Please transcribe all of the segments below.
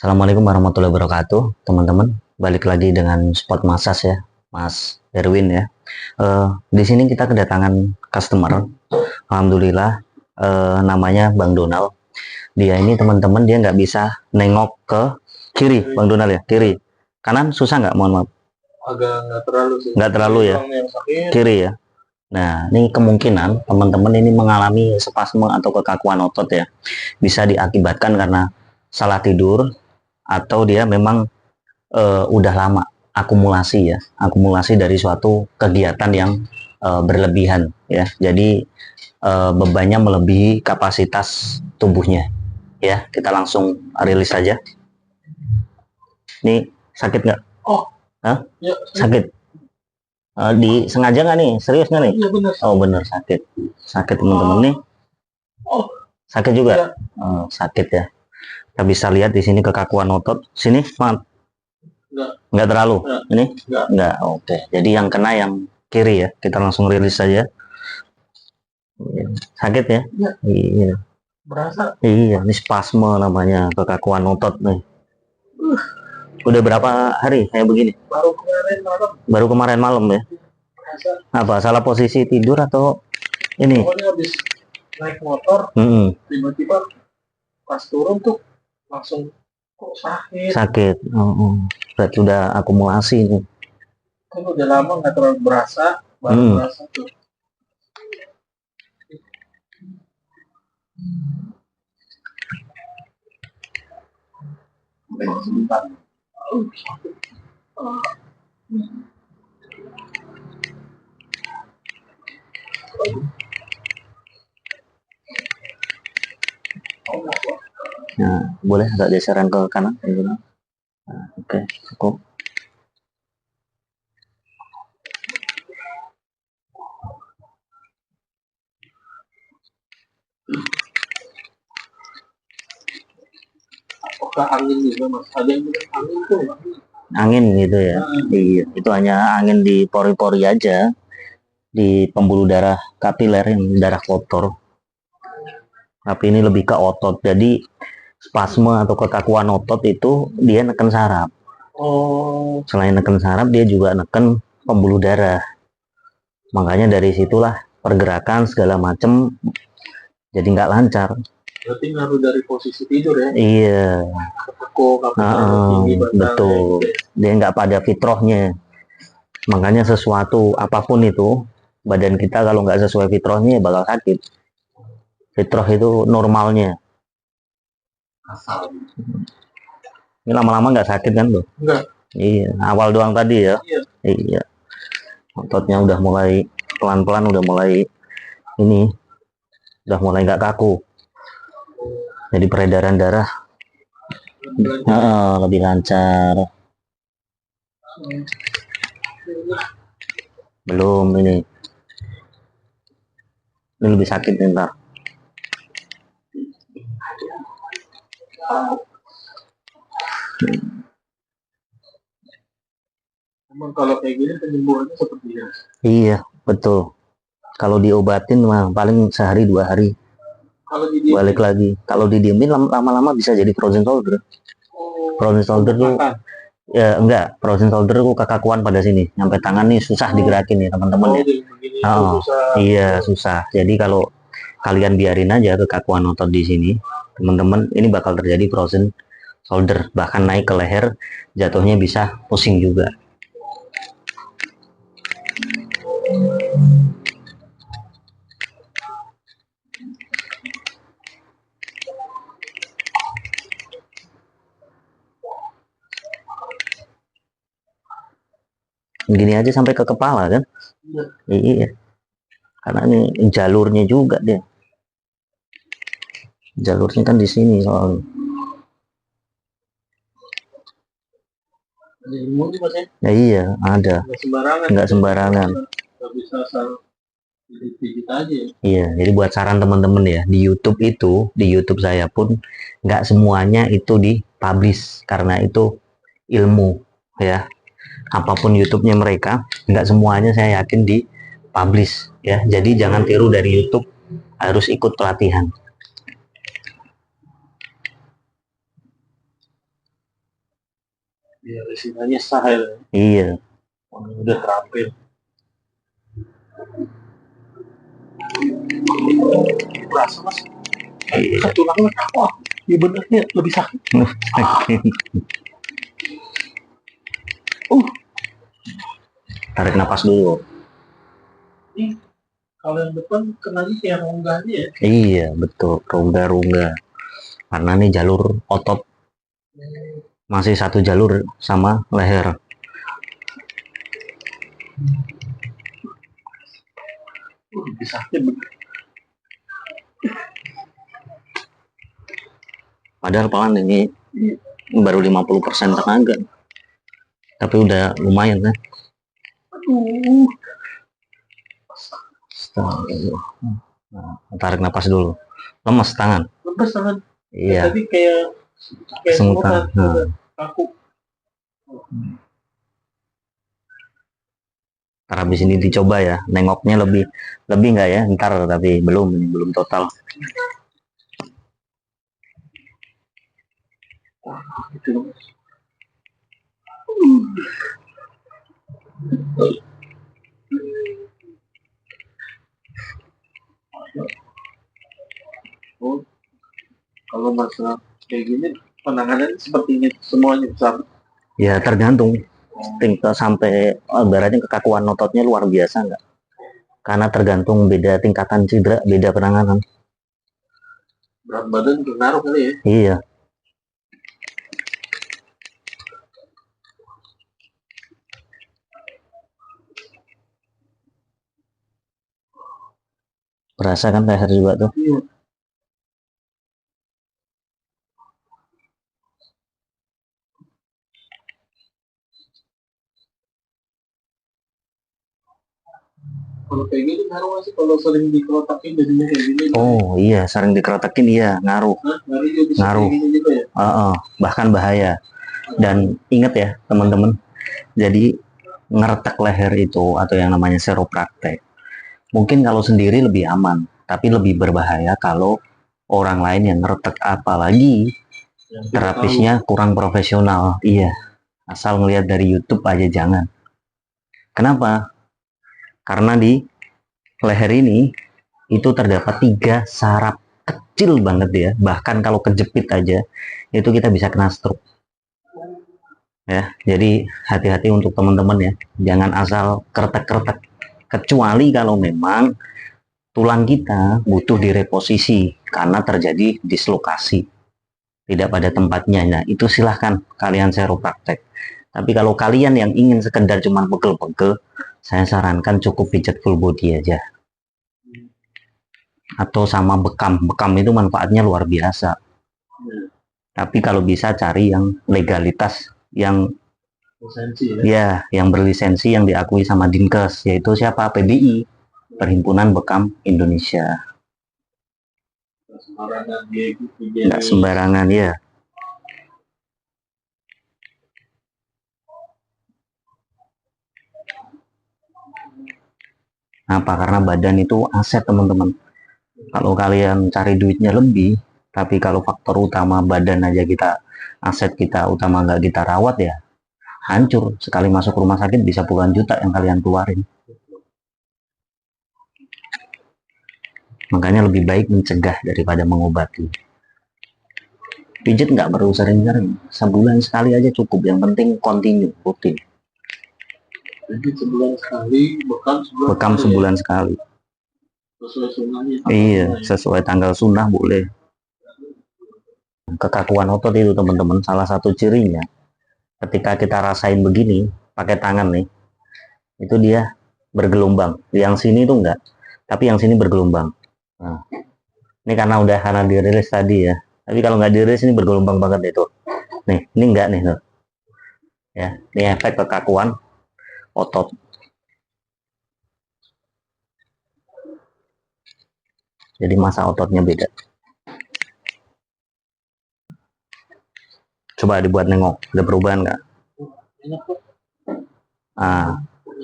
Assalamualaikum warahmatullahi wabarakatuh, teman-teman. Balik lagi dengan Spot Massage ya, Mas Erwin ya. Di sini kita kedatangan customer. Alhamdulillah, namanya Bang Donald. Dia ini teman-teman dia nggak bisa nengok ke kiri, Bang Donald ya, kiri. Kanan susah nggak? Mohon maaf. Agak nggak terlalu sih. Nggak terlalu ya. Yang sakit. Kiri ya. Nah, ini kemungkinan teman-teman ini mengalami spasme atau kekakuan otot ya. Bisa diakibatkan karena salah tidur atau dia memang udah lama akumulasi dari suatu kegiatan yang berlebihan ya, jadi bebannya melebihi kapasitas tubuhnya ya. Kita langsung rilis saja. Ini sakit nggak? Oh, Hah? ya, Sakit. Disengaja nggak nih? Serius nggak nih? iya benar. Oh bener, sakit teman-teman nih. Oh, Sakit juga iya. Sakit ya. Kita bisa lihat di sini kekakuan otot sini, maaf. Nggak terlalu. Ini nggak. Oke, jadi yang kena yang kiri ya. Kita langsung rilis saja. Sakit ya? Iya. Berasa. Iya, ini spasme namanya, kekakuan otot nih. Udah berapa hari kayak begini? Baru kemarin malam ya. Berasa. Apa salah posisi tidur atau ini? Pokoknya habis naik motor, tiba-tiba pas turun tuh langsung kok sakit. Sakit. Berarti udah akumulasi nih. Kan udah lama nggak terlalu berasa, baru berasa tuh. Sebentar. Sakit. Nah, boleh agak geseran ke kanan gitu. Nah, oke, cukup. Apakah angin juga mas? Ada yang bilang angin tuh? Angin gitu ya. Iya, itu hanya angin di pori-pori aja, di pembuluh darah kapiler yang darah kotor. Tapi ini lebih ke otot. Jadi spasme atau kekakuan otot itu dia neken saraf. Oh. Selain neken saraf, dia juga neken pembuluh darah. Makanya dari situlah pergerakan segala macem jadi nggak lancar. Berarti ngaruh dari posisi tidur ya? Iya. Tinggi, betul. Dia nggak pada fitrohnya. Makanya sesuatu apapun itu, badan kita kalau nggak sesuai fitrohnya ya bakal sakit. Fitroh itu normalnya. Ini lama-lama nggak sakit kan tuh? Enggak. Iya, awal doang tadi ya. Iya. Ototnya udah mulai pelan-pelan, udah mulai ini, udah mulai nggak kaku. Jadi peredaran darah lebih lancar. Belum ini lebih sakit ntar. Emang kalau kayak gini penyembuhannya seperti ini? Iya, betul. Kalau diobatin mah paling sehari 2 hari. Kalau balik lagi. Kalau didiemin lama-lama bisa jadi frozen shoulder. Frozen shoulder tuh ya enggak, frozen shoulder tuh kekakuan pada sini. Sampai tangan nih susah digerakin nih teman-teman ya. Iya, susah. Jadi kalau kalian biarin aja kekakuan otot di sini, teman-teman, ini bakal terjadi frozen shoulder, bahkan naik ke leher, jatuhnya bisa pusing juga. Gini aja sampai ke kepala kan? Iya. Karena ini jalurnya juga dia. Jalurnya kan di sini soalnya. Ya iya, ada. Nggak sembarangan. Iya, jadi buat saran teman-teman ya, di YouTube saya pun nggak semuanya itu dipublish karena itu ilmu ya. Apapun YouTube-nya mereka, nggak semuanya saya yakin dipublish ya. Jadi jangan tiru dari YouTube, harus ikut pelatihan. biar istilahnya sah ya. Iya. Udah terampil. Berasa mas, tulangnya, wah, iya benernya lebih sakit. Tarik napas dulu. Kalau yang depan kenanya kayak rongga aja ya. Iya betul, rongga-rongga. Karena ini jalur otot masih satu jalur sama leher. Lebih sakit bener. Padahal pelan ini baru 50% tenaga. Tapi udah lumayan kan. Aduh. Nah, tarik napas dulu. Lemas tangan. Lepas tangan. Iya. Tadi kayak Semutan. Kaku. Ntar habis ini dicoba ya. Nengoknya lebih nggak ya? Ntar tapi belum total. Gitu. Oh, kalau masalah kayak gini penanganan seperti ini semuanya sama. Ya tergantung. Tingkat sampai ibaratnya kekakuan ototnya luar biasa nggak? Karena tergantung beda tingkatan cedera, beda penanganan. Berat badan berpengaruh kali ya? Iya. Berasa kan leher juga tuh. Iya. Kalau kayak gini ngaruh sih kalau sering dikerotakin jadinya kayak gini. Oh iya, sering dikerotakin iya ngaruh. Ngaruh. Juga ya? Bahkan bahaya. Dan ingat ya teman-teman, jadi ngeretak leher itu atau yang namanya chiropraktek, mungkin kalau sendiri lebih aman, tapi lebih berbahaya kalau orang lain yang ngeretak, apalagi terapisnya kurang profesional. Iya, asal ngelihat dari YouTube aja jangan. Kenapa? Karena di leher ini itu terdapat 3 saraf kecil banget ya, bahkan kalau kejepit aja itu kita bisa kena stroke ya. Jadi hati-hati untuk teman-teman ya, jangan asal kertek-kertek, kecuali kalau memang tulang kita butuh direposisi karena terjadi dislokasi tidak pada tempatnya. Nah itu silahkan kalian chiropraktek. Tapi kalau kalian yang ingin sekedar cuman pegel-pegel, saya sarankan cukup pijat full body aja. Atau sama bekam. Bekam itu manfaatnya luar biasa. Tapi kalau bisa cari yang legalitas, yang lisensi, ya, yang berlisensi, yang diakui sama Dinkes, yaitu siapa? PBI, Perhimpunan Bekam Indonesia. Nggak sembarangan ya. Apa? Karena badan itu aset teman-teman. Kalau kalian cari duitnya lebih, tapi kalau faktor utama badan aja kita, aset kita utama nggak kita rawat ya, hancur. Sekali masuk rumah sakit bisa puluhan juta yang kalian keluarin. Makanya lebih baik mencegah daripada mengobati. Pijit nggak perlu sering-sering, sebulan sekali aja cukup. Yang penting continue, rutin. Jadi sebulan sekali, bekam sebulan sekali. Sesuai sunnahnya. Iya, sesuai tanggal sunnah boleh. Kekakuan otot itu teman-teman, salah satu cirinya ketika kita rasain begini pakai tangan nih, itu dia bergelombang. Yang sini itu enggak, tapi yang sini bergelombang. Nah, ini karena dirilis tadi ya. Tapi kalau nggak dirilis ini bergelombang banget itu. Nih, ini enggak nih tuh. Ya, ini efek kekakuan otot. Jadi masa ototnya beda. Coba dibuat nengok, ada perubahan nggak? Enak kok.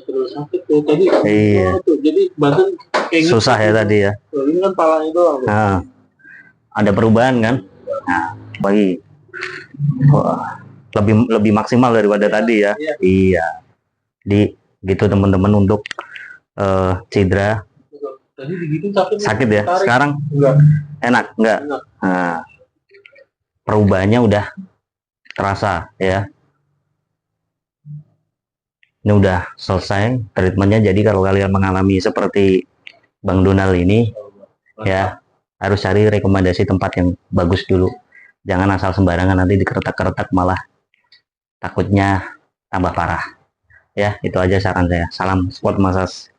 Terus sakit tuh tadi. Iya. Jadi badan kayak susah gitu ya tadi ya. Ini kan palanya doang. Ada perubahan kan? Nah, bagi. Wah, lebih maksimal daripada tadi ya. Iya. Iya. Di gitu teman-teman untuk cedera. Tadi digitu sakit ya. tarik. Sekarang Enggak. enak enggak? Enak. Nah, perubahannya udah terasa ya. Ini udah selesai treatmentnya. Jadi kalau kalian mengalami seperti Bang Donald ini ya, harus cari rekomendasi tempat yang bagus dulu. Jangan asal sembarangan, nanti dikeretak-keretak malah takutnya tambah parah. Ya, itu aja saran saya. Salam sport massage.